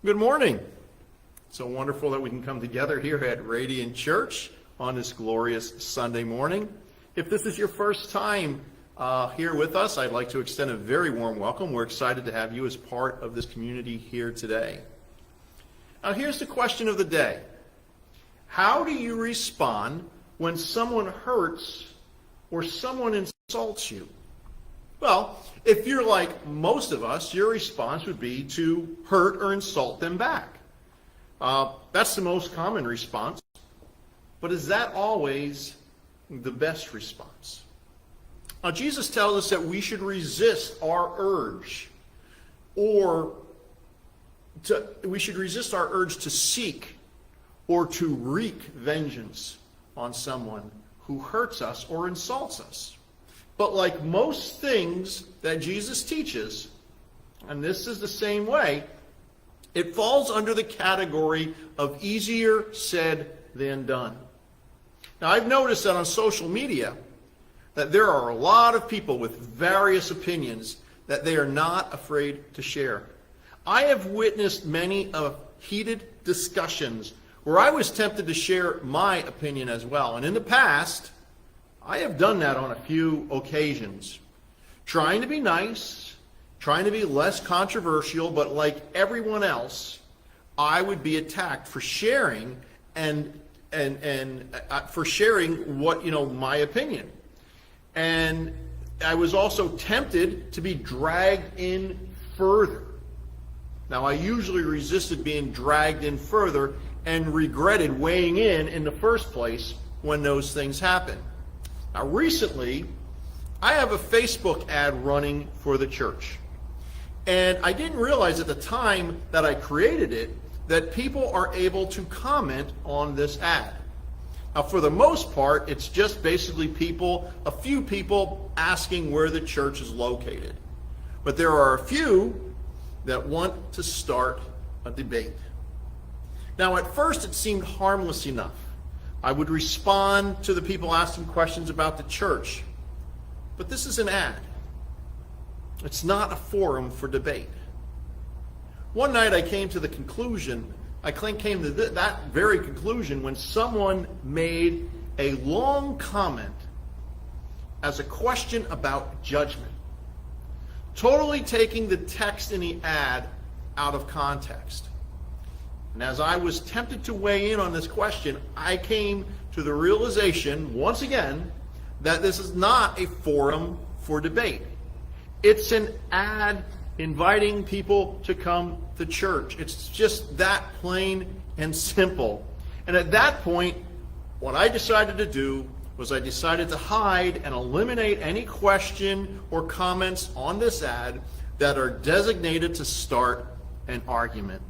Good morning. It's so wonderful that we can come together here at Radiant Church on this glorious Sunday morning. If this is your first time here with us, I'd like to extend a very warm welcome. We're excited to have you as part of this community here today. Now, here's the question of the day. How do you respond when someone hurts or someone insults you? Well, if you're like most of us, your response would be to hurt or insult them back. That's the most common response. But is that always the best response? Now, Jesus tells us that we should resist our urge, we should resist our urge to seek or to wreak vengeance on someone who hurts us or insults us. But like most things that Jesus teaches, and this is the same way, it falls under the category of easier said than done. Now, I've noticed that on social media that there are a lot of people with various opinions that they are not afraid to share. I have witnessed many of heated discussions where I was tempted to share my opinion as well. And in the past, I have done that on a few occasions, trying to be nice, trying to be less controversial, but like everyone else, I would be attacked for sharing for sharing what, my opinion. And I was also tempted to be dragged in further. Now, I usually resisted being dragged in further and regretted weighing in the first place when those things happen. Now, recently, I have a Facebook ad running for the church. And I didn't realize at the time that I created it that people are able to comment on this ad. Now, for the most part, it's just basically a few people asking where the church is located. But there are a few that want to start a debate. Now, at first, it seemed harmless enough. I would respond to the people asking questions about the church. But this is an ad. It's not a forum for debate. One night I came to that very conclusion when someone made a long comment as a question about judgment, totally taking the text in the ad out of context. And as I was tempted to weigh in on this question, I came to the realization, once again, that this is not a forum for debate. It's an ad inviting people to come to church. It's just that plain and simple. And at that point, what I decided to do was I decided to hide and eliminate any question or comments on this ad that are designated to start an argument.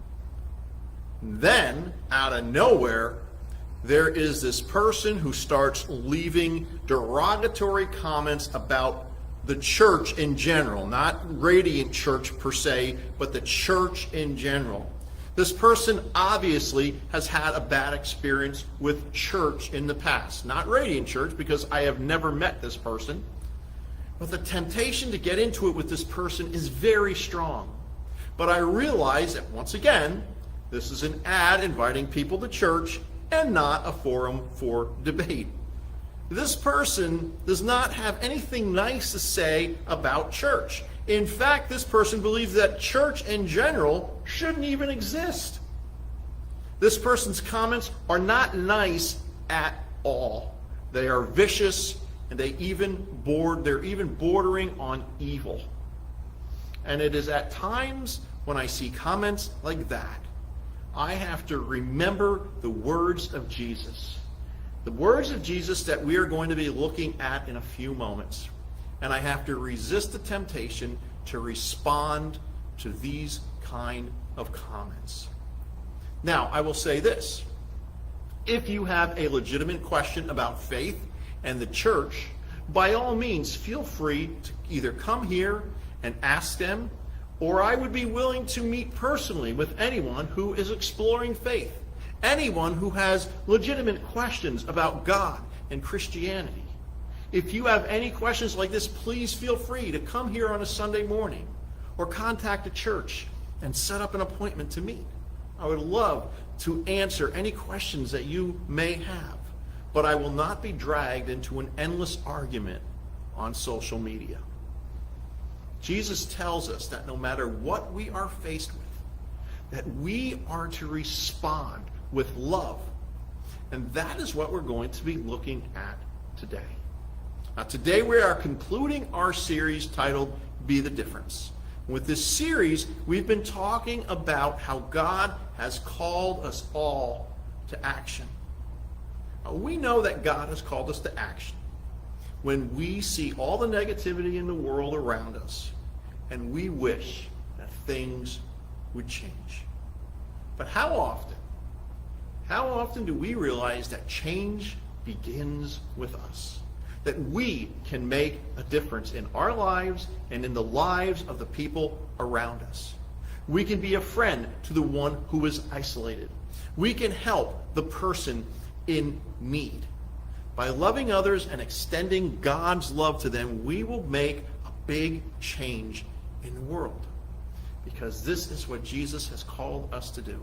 Then, out of nowhere, there is this person who starts leaving derogatory comments about the church in general, not Radiant Church per se, but the church in general. This person obviously has had a bad experience with church in the past. Not Radiant Church, because I have never met this person. But the temptation to get into it with this person is very strong. But I realize that, once again, this is an ad inviting people to church and not a forum for debate. This person does not have anything nice to say about church. In fact, this person believes that church in general shouldn't even exist. This person's comments are not nice at all. They are vicious, and they're even bordering on evil. And it is at times when I see comments like that, I have to remember the words of Jesus. The words of Jesus that we are going to be looking at in a few moments. And I have to resist the temptation to respond to these kind of comments. Now, I will say this. If you have a legitimate question about faith and the church, by all means, feel free to either come here and ask them, or I would be willing to meet personally with anyone who is exploring faith, anyone who has legitimate questions about God and Christianity. If you have any questions like this, please feel free to come here on a Sunday morning or contact a church and set up an appointment to meet. I would love to answer any questions that you may have, but I will not be dragged into an endless argument on social media. Jesus tells us that no matter what we are faced with, that we are to respond with love. And that is what we're going to be looking at today. Now, today we are concluding our series titled Be the Difference. With this series, we've been talking about how God has called us all to action. Now, we know that God has called us to action when we see all the negativity in the world around us and we wish that things would change. But how often do we realize that change begins with us? That we can make a difference in our lives and in the lives of the people around us. We can be a friend to the one who is isolated. We can help the person in need. By loving others and extending God's love to them, we will make a big change in the world. Because this is what Jesus has called us to do.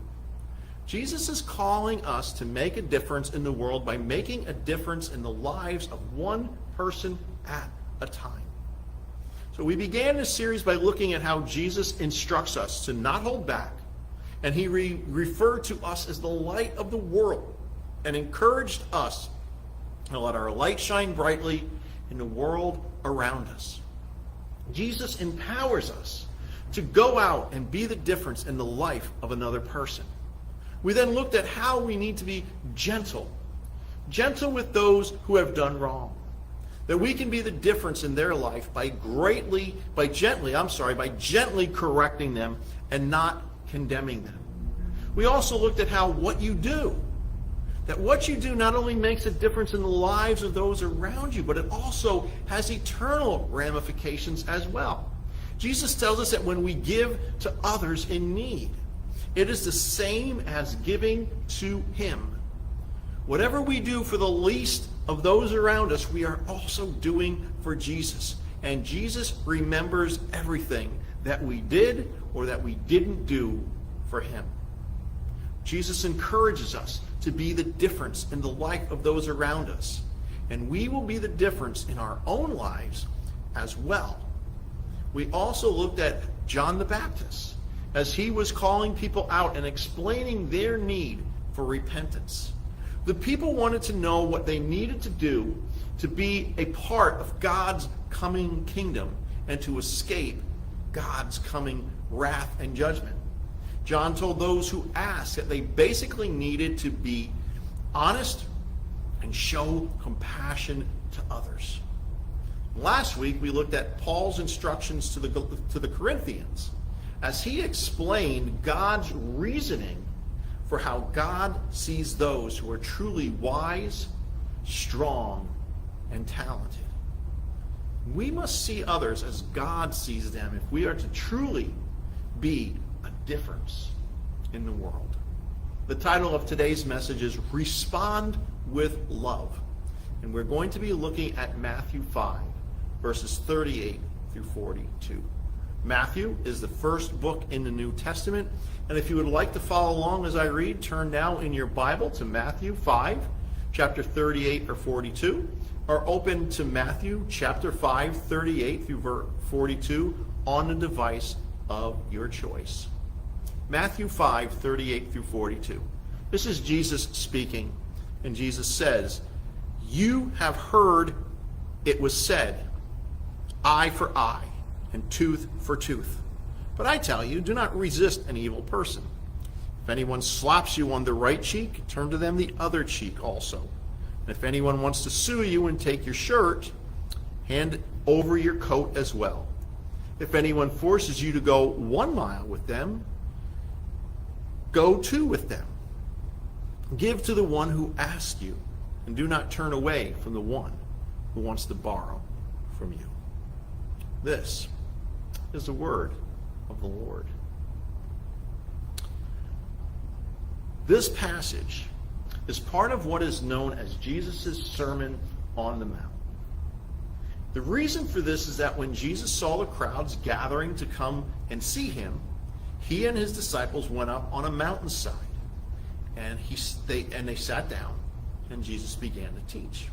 Jesus is calling us to make a difference in the world by making a difference in the lives of one person at a time. So we began this series by looking at how Jesus instructs us to not hold back, and he referred to us as the light of the world and encouraged us to let our light shine brightly in the world around us. Jesus empowers us to go out and be the difference in the life of another person. We then looked at how we need to be gentle with those who have done wrong. That we can be the difference in their life by gently correcting them and not condemning them. We also looked at how what you do not only makes a difference in the lives of those around you, but it also has eternal ramifications as well. Jesus tells us that when we give to others in need, it is the same as giving to him. Whatever we do for the least of those around us, we are also doing for Jesus. And Jesus remembers everything that we did or that we didn't do for him. Jesus encourages us to be the difference in the life of those around us. And we will be the difference in our own lives as well. We also looked at John the Baptist as he was calling people out and explaining their need for repentance. The people wanted to know what they needed to do to be a part of God's coming kingdom and to escape God's coming wrath and judgment. John told those who asked that they basically needed to be honest and show compassion to others. Last week we looked at Paul's instructions to the Corinthians as he explained God's reasoning for how God sees those who are truly wise, strong, and talented. We must see others as God sees them if we are to truly be a difference in the world. The title of today's message is Respond with Love. And we're going to be looking at Matthew 5, verses 38 through 42. Matthew is the first book in the New Testament. And if you would like to follow along as I read, turn now in your Bible to Matthew 5, chapter 38 or 42, or open to Matthew chapter 5, 38 through 42 on the device of your choice. Matthew 5, 38 through 42. This is Jesus speaking, and Jesus says, "You have heard it was said, eye for eye, and tooth for tooth. But I tell you, do not resist an evil person. If anyone slaps you on the right cheek, turn to them the other cheek also. And if anyone wants to sue you and take your shirt, hand over your coat as well. If anyone forces you to go 1 mile with them, go 2 with them. Give to the one who asks you, and do not turn away from the one who wants to borrow from you." This is the word of the Lord. This passage is part of what is known as Jesus' Sermon on the Mount. The reason for this is that when Jesus saw the crowds gathering to come and see him, he and his disciples went up on a mountainside, and they sat down, and Jesus began to teach.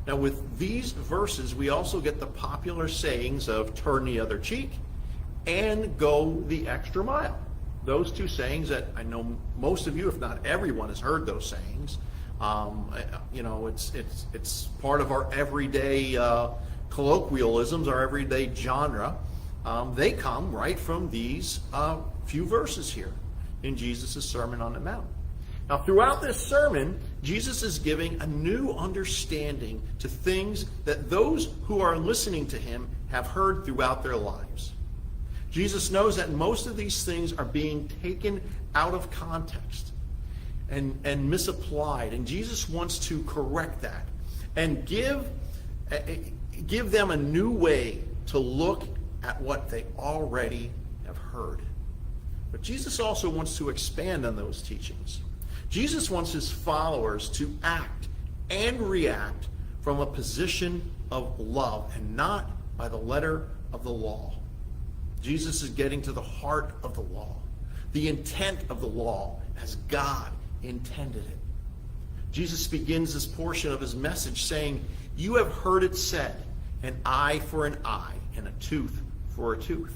Now, with these verses, we also get the popular sayings of turn the other cheek and go the extra mile. Those two sayings that I know most of you, if not everyone, has heard those sayings. It's part of our everyday colloquialisms, our everyday genre. They come right from these few verses here in Jesus' Sermon on the Mount. Now, throughout this sermon, Jesus is giving a new understanding to things that those who are listening to him have heard throughout their lives. Jesus knows that most of these things are being taken out of context and misapplied, and Jesus wants to correct that and give them a new way to look at what they already have heard. But Jesus also wants to expand on those teachings. Jesus wants his followers to act and react from a position of love and not by the letter of the law. Jesus is getting to the heart of the law, the intent of the law as God intended it. Jesus begins this portion of his message saying, "You have heard it said, an eye for an eye and a tooth for a tooth."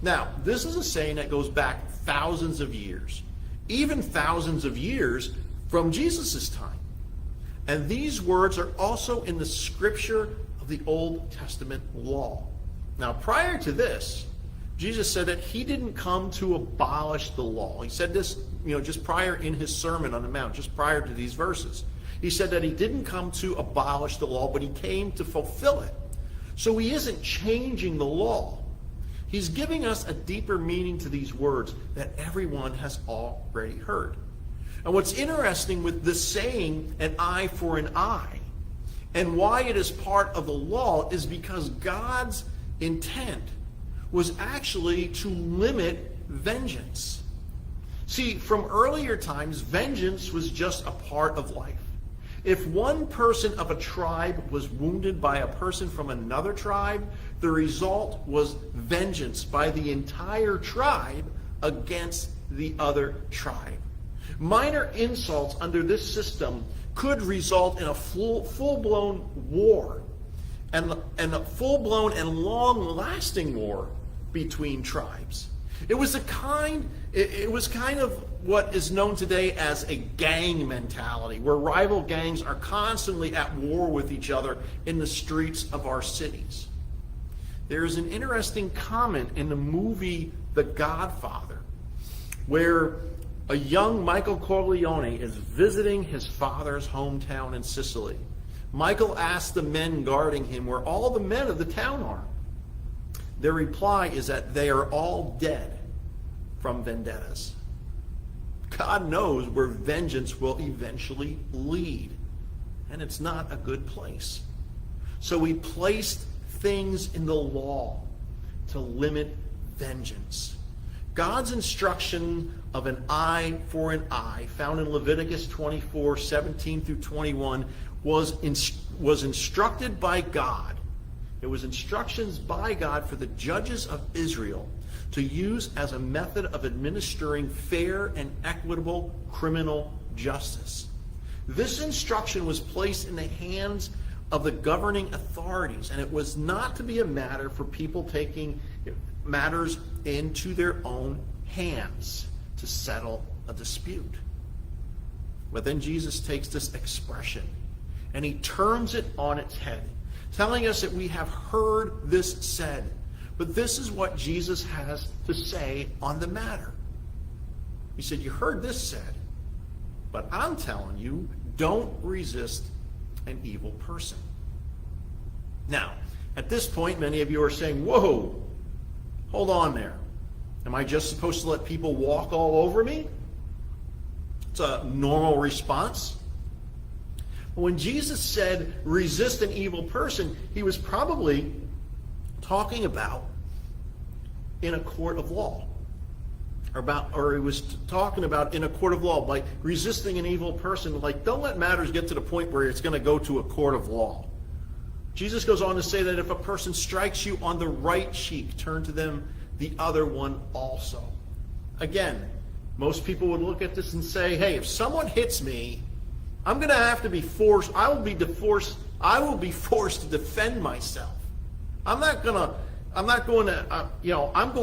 Now, this is a saying that goes back thousands of years, even thousands of years from Jesus' time. And these words are also in the scripture of the Old Testament law. Now, prior to this, Jesus said that he didn't come to abolish the law. He said this, just prior in his Sermon on the Mount, just prior to these verses. He said that he didn't come to abolish the law, but he came to fulfill it. So he isn't changing the law. He's giving us a deeper meaning to these words that everyone has already heard. And what's interesting with this saying, an eye for an eye, and why it is part of the law is because God's intent was actually to limit vengeance. See, from earlier times, vengeance was just a part of life. If one person of a tribe was wounded by a person from another tribe, the result was vengeance by the entire tribe against the other tribe. Minor insults under this system could result in a full-blown war, and a full-blown and long-lasting war between tribes. It was kind of what is known today as a gang mentality, where rival gangs are constantly at war with each other in the streets of our cities. There is an interesting comment in the movie The Godfather, where a young Michael Corleone is visiting his father's hometown in Sicily. Michael asks the men guarding him where all the men of the town are. Their reply is that they are all dead from vendettas. God knows where vengeance will eventually lead, and it's not a good place. So he placed things in the law to limit vengeance. God's instruction of an eye for an eye, found in Leviticus 24:17 through 21, was instructed by God. It was instructions by God for the judges of Israel to use as a method of administering fair and equitable criminal justice. This instruction was placed in the hands of the governing authorities, and it was not to be a matter for people taking matters into their own hands to settle a dispute. But then Jesus takes this expression and he turns it on its head, telling us that we have heard this said, but this is what Jesus has to say on the matter. He said, you heard this said, but I'm telling you, don't resist an evil person. Now, at this point, many of you are saying, whoa, hold on there. Am I just supposed to let people walk all over me? It's a normal response. When Jesus said, resist an evil person, he was probably talking about in a court of law. Or he was talking about in a court of law, like resisting an evil person, like don't let matters get to the point where it's going to go to a court of law. Jesus goes on to say that if a person strikes you on the right cheek, turn to them the other one also. Again, most people would look at this and say, hey, if someone hits me, I'm going to have to be forced, I will be forced to defend myself. I'm going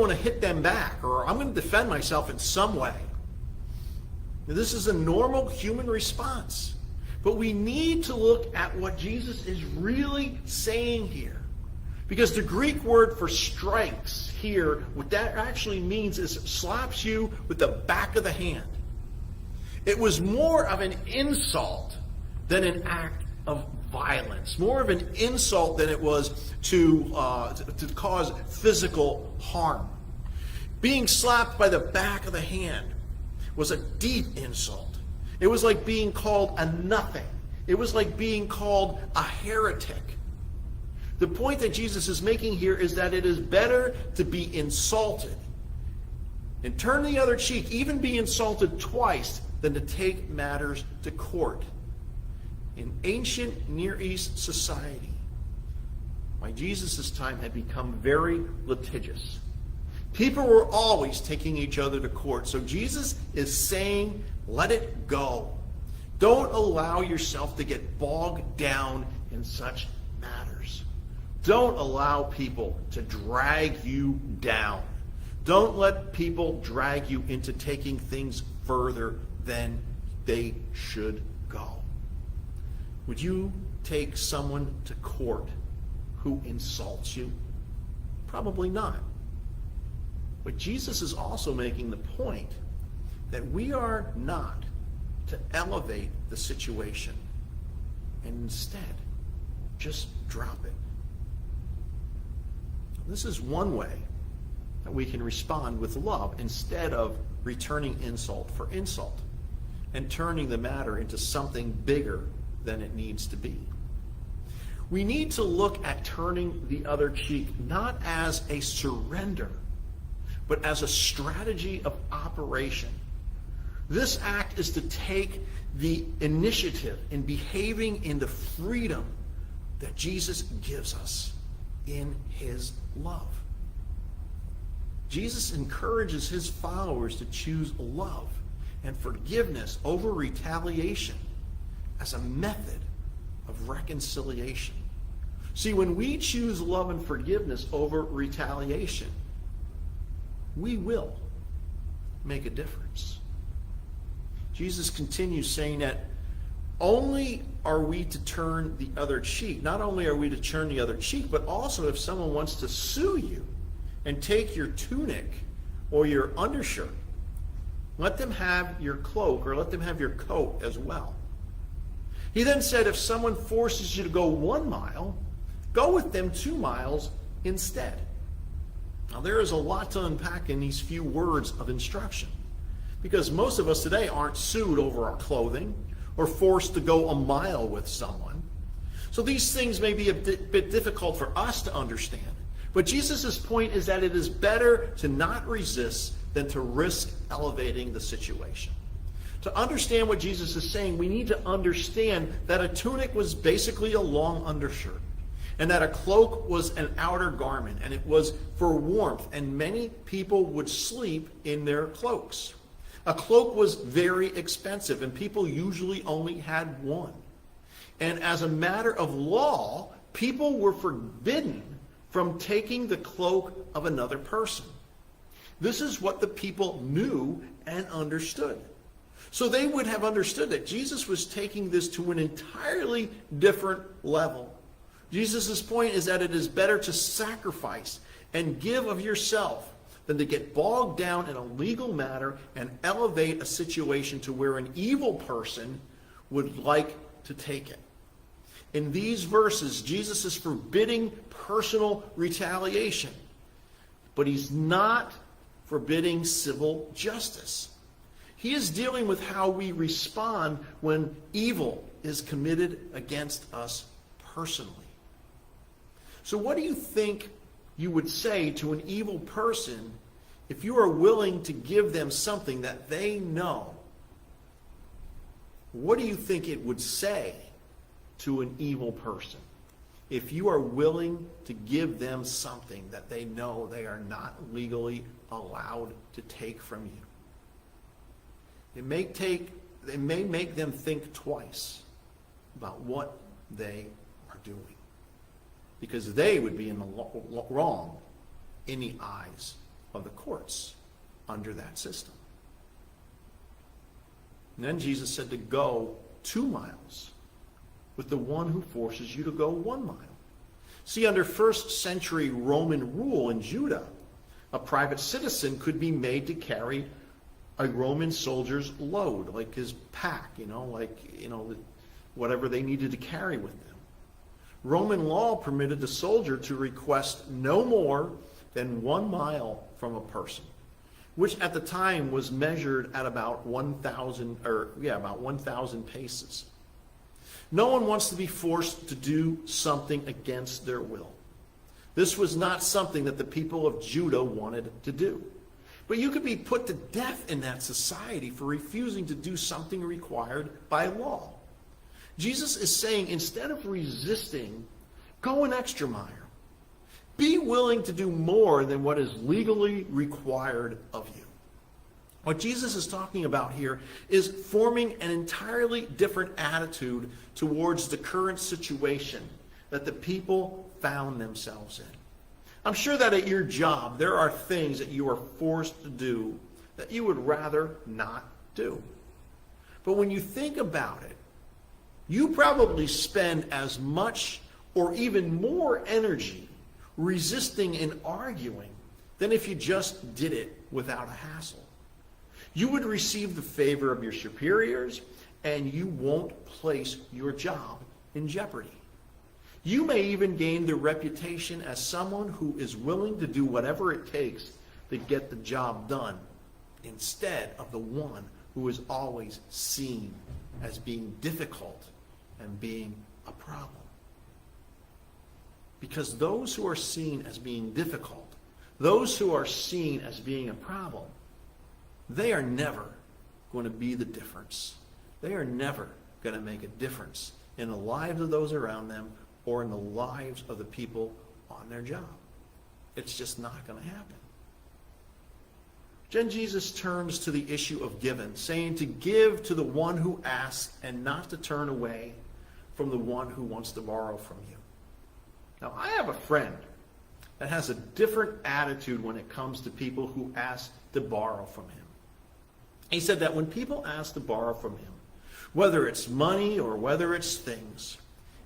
to hit them back, or I'm going to defend myself in some way. Now, this is a normal human response. But we need to look at what Jesus is really saying here. Because the Greek word for strikes here, what that actually means is slaps you with the back of the hand. It was more of an insult than an act of violence. More of an insult than it was to cause physical harm. Being slapped by the back of the hand was a deep insult. It was like being called a nothing. It was like being called a heretic. The point that Jesus is making here is that it is better to be insulted and turn the other cheek, even be insulted twice, than to take matters to court. In ancient Near East society, by Jesus' time, had become very litigious. People were always taking each other to court. So Jesus is saying, let it go. Don't allow yourself to get bogged down in such matters. Don't allow people to drag you down. Don't let people drag you into taking things further than they should go. Would you take someone to court who insults you? Probably not. But Jesus is also making the point that we are not to elevate the situation and instead just drop it. This is one way that we can respond with love instead of returning insult for insult and turning the matter into something bigger than it needs to be. We need to look at turning the other cheek not as a surrender, but as a strategy of operation. This act is to take the initiative in behaving in the freedom that Jesus gives us in his love. Jesus encourages his followers to choose love and forgiveness over retaliation as a method of reconciliation. See, when we choose love and forgiveness over retaliation, we will make a difference. Jesus continues saying that only are we to turn the other cheek. Not only are we to turn the other cheek, but also if someone wants to sue you and take your tunic or your undershirt, let them have your cloak or let them have your coat as well. He then said if someone forces you to go 1 mile, go with them 2 miles instead. Now there is a lot to unpack in these few words of instruction, because most of us today aren't sued over our clothing or forced to go 1 mile with someone. So these things may be a bit difficult for us to understand. But Jesus' point is that it is better to not resist than to risk elevating the situation. To understand what Jesus is saying, we need to understand that a tunic was basically a long undershirt, and that a cloak was an outer garment, and it was for warmth, and many people would sleep in their cloaks. A cloak was very expensive, and people usually only had one. And as a matter of law, people were forbidden from taking the cloak of another person. This is what the people knew and understood. So they would have understood that Jesus was taking this to an entirely different level. Jesus' point is that it is better to sacrifice and give of yourself than to get bogged down in a legal matter and elevate a situation to where an evil person would like to take it. In these verses, Jesus is forbidding personal retaliation, but he's not forbidding civil justice. He is dealing with how we respond when evil is committed against us personally. So what do you think you would say to an evil person if you are willing to give them something that they know? What do you think it would say to an evil person? if you are willing to give them something that they know they are not legally allowed to take from you. It may make them think twice about what they are doing, because they would be in the wrong in the eyes of the courts under that system. And then Jesus said to go 2 miles with the one who forces you to go 1 mile. See, under first century Roman rule in Judah, a private citizen could be made to carry a Roman soldier's load, like his pack, whatever they needed to carry with them. Roman law permitted the soldier to request no more than 1 mile from a person, which at the time was measured at about 1,000 paces. No one wants to be forced to do something against their will. This was not something that the people of Judah wanted to do. But you could be put to death in that society for refusing to do something required by law. Jesus is saying, instead of resisting, go an extra mile. Be willing to do more than what is legally required of you. What Jesus is talking about here is forming an entirely different attitude towards the current situation that the people found themselves in. I'm sure that at your job there are things that you are forced to do that you would rather not do. But when you think about it, you probably spend as much or even more energy resisting and arguing than if you just did it without a hassle. You would receive the favor of your superiors, and you won't place your job in jeopardy. You may even gain the reputation as someone who is willing to do whatever it takes to get the job done, instead of the one who is always seen as being difficult and being a problem. Because those who are seen as being difficult, those who are seen as being a problem, they are never going to be the difference. They are never going to make a difference in the lives of those around them or in the lives of the people on their job. It's just not going to happen. Then Jesus turns to the issue of giving, saying to give to the one who asks and not to turn away from the one who wants to borrow from you. Now, I have a friend that has a different attitude when it comes to people who ask to borrow from him. He said that when people ask to borrow from him, whether it's money or whether it's things,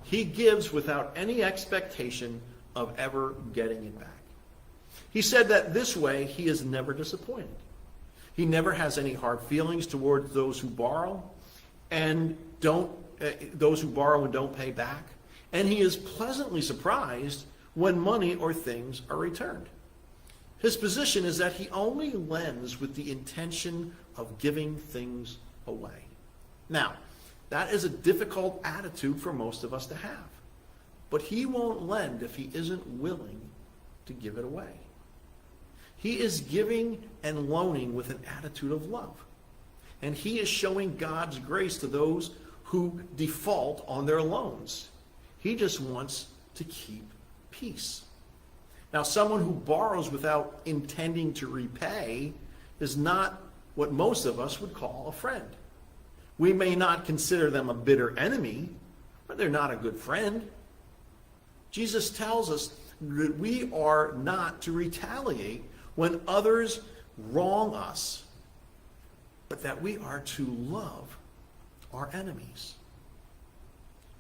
he gives without any expectation of ever getting it back. He said that this way he is never disappointed. He never has any hard feelings towards those who borrow and don't pay back. And he is pleasantly surprised when money or things are returned. His position is that he only lends with the intention of giving things away. Now, that is a difficult attitude for most of us to have. But he won't lend if he isn't willing to give it away. He is giving and loaning with an attitude of love. And he is showing God's grace to those who default on their loans. He just wants to keep peace. Now, someone who borrows without intending to repay is not what most of us would call a friend. We may not consider them a bitter enemy, but they're not a good friend. Jesus tells us that we are not to retaliate when others wrong us, but that we are to love our enemies.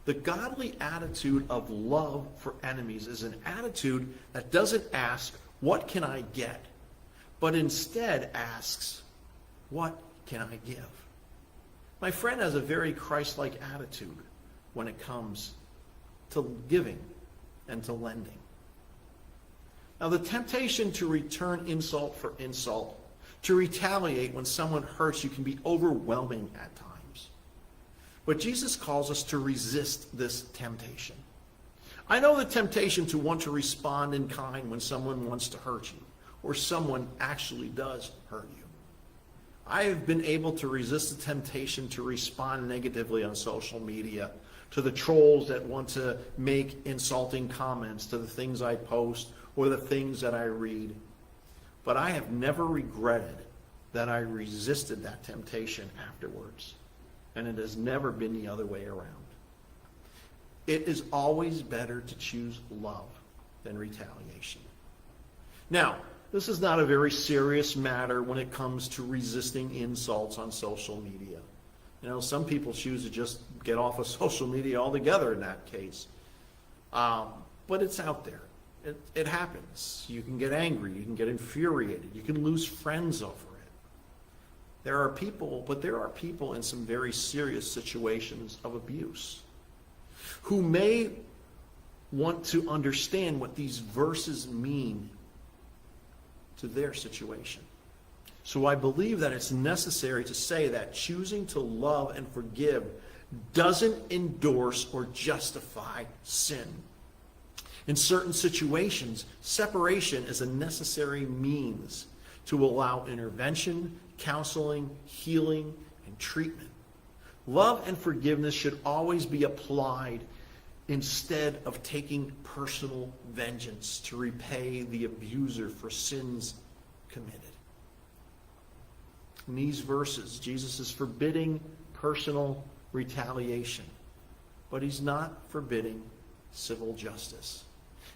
The godly attitude of love for enemies is an attitude that doesn't ask, what can I get? But instead asks, what can I give? My friend has a very Christ-like attitude when it comes to giving and to lending. Now, the temptation to return insult for insult, to retaliate when someone hurts you, can be overwhelming at times. But Jesus calls us to resist this temptation. I know the temptation to want to respond in kind when someone wants to hurt you, or someone actually does hurt you. I have been able to resist the temptation to respond negatively on social media to the trolls that want to make insulting comments to the things I post or the things that I read. But I have never regretted that I resisted that temptation afterwards. And it has never been the other way around. It is always better to choose love than retaliation. Now, this is not a very serious matter when it comes to resisting insults on social media. You know, some people choose to just get off of social media altogether in that case. But it's out there. It happens. You can get angry. You can get infuriated. You can lose friends over it. There are people in some very serious situations of abuse who may want to understand what these verses mean to their situation. So I believe that it's necessary to say that choosing to love and forgive doesn't endorse or justify sin. In certain situations, separation is a necessary means to allow intervention, counseling, healing, and treatment. Love and forgiveness should always be applied instead of taking personal vengeance to repay the abuser for sins committed. In these verses, Jesus is forbidding personal retaliation, but he's not forbidding civil justice.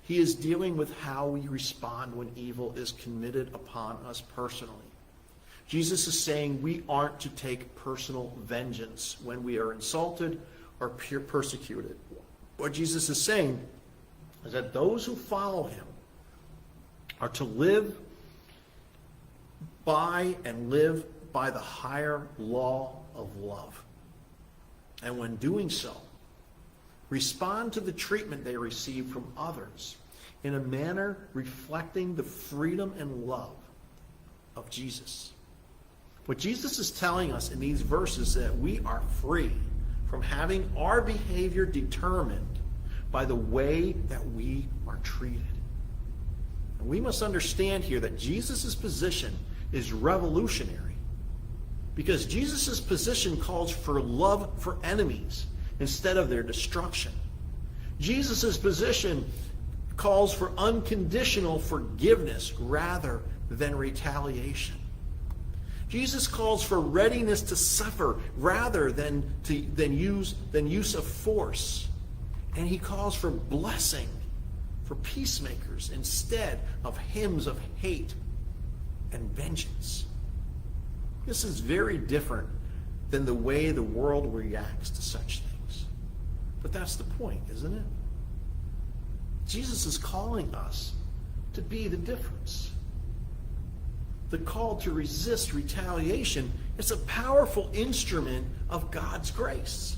He is dealing with how we respond when evil is committed upon us personally. Jesus is saying we aren't to take personal vengeance when we are insulted or persecuted. What Jesus is saying is that those who follow him are to live by the higher law of love. And when doing so, respond to the treatment they receive from others in a manner reflecting the freedom and love of Jesus. What Jesus is telling us in these verses is that we are free from having our behavior determined by the way that we are treated. And we must understand here that Jesus' position is revolutionary, because Jesus' position calls for love for enemies instead of their destruction. Jesus' position calls for unconditional forgiveness rather than retaliation. Jesus calls for readiness to suffer rather than use of force. And he calls for blessing for peacemakers instead of hymns of hate and vengeance. This is very different than the way the world reacts to such things. But that's the point, isn't it? Jesus is calling us to be the difference. The call to resist retaliation is a powerful instrument of God's grace,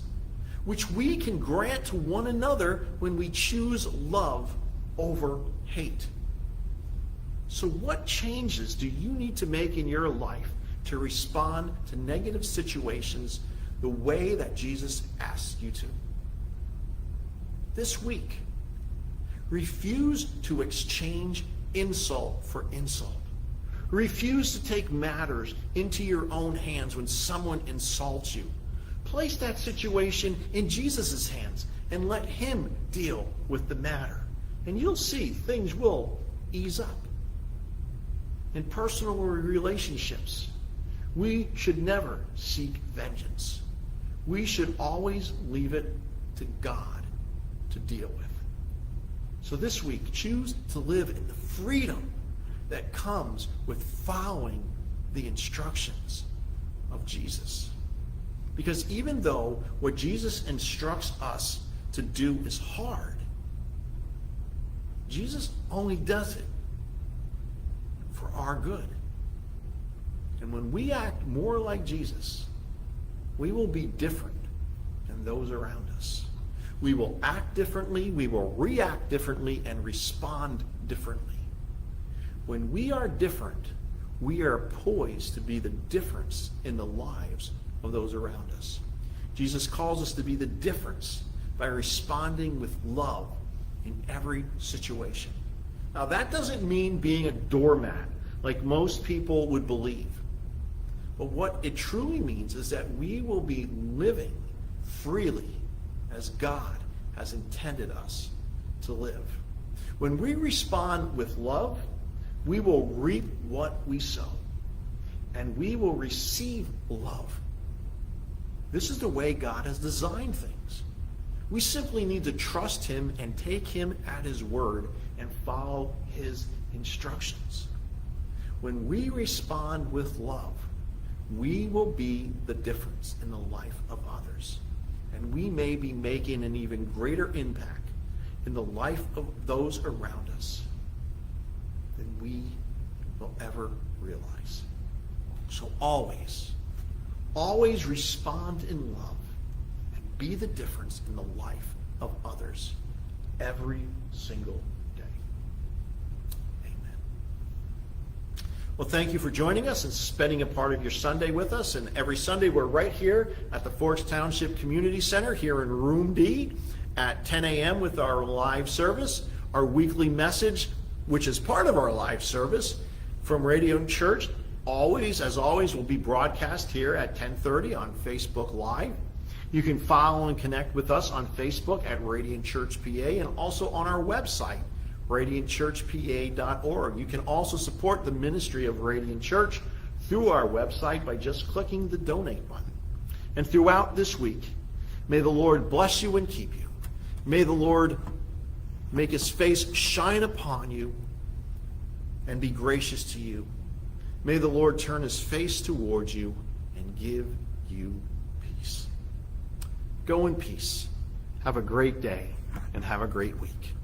which we can grant to one another when we choose love over hate. So what changes do you need to make in your life to respond to negative situations the way that Jesus asks you to? This week, refuse to exchange insult for insult. Refuse to take matters into your own hands when someone insults you. Place that situation in Jesus' hands and let him deal with the matter. And you'll see things will ease up. In personal relationships, we should never seek vengeance. We should always leave it to God to deal with. So this week, choose to live in the freedom that comes with following the instructions of Jesus. Because even though what Jesus instructs us to do is hard, Jesus only does it for our good. And when we act more like Jesus, we will be different than those around us. We will act differently, we will react differently, and respond differently. When we are different, we are poised to be the difference in the lives of those around us. Jesus calls us to be the difference by responding with love in every situation. Now, that doesn't mean being a doormat like most people would believe. But what it truly means is that we will be living freely as God has intended us to live. When we respond with love, we will reap what we sow, and we will receive love. This is the way God has designed things. We simply need to trust him and take him at his word and follow his instructions. When we respond with love, we will be the difference in the life of others. And we may be making an even greater impact in the life of those around us than we will ever realize. So always respond in love and be the difference in the life of others every single day. Amen. Well, thank you for joining us and spending a part of your Sunday with us. And every Sunday we're right here at the Forks Township Community Center here in Room D at 10 a.m. with our live service, our weekly message, which is part of our live service from Radiant Church. As always, will be broadcast here at 10:30 on Facebook Live. You can follow and connect with us on Facebook at Radiant Church PA and also on our website, radiantchurchpa.org. You can also support the ministry of Radiant Church through our website by just clicking the donate button. And throughout this week, may the Lord bless you and keep you. May the Lord make his face shine upon you and be gracious to you. May the Lord turn his face towards you and give you peace. Go in peace. Have a great day and have a great week.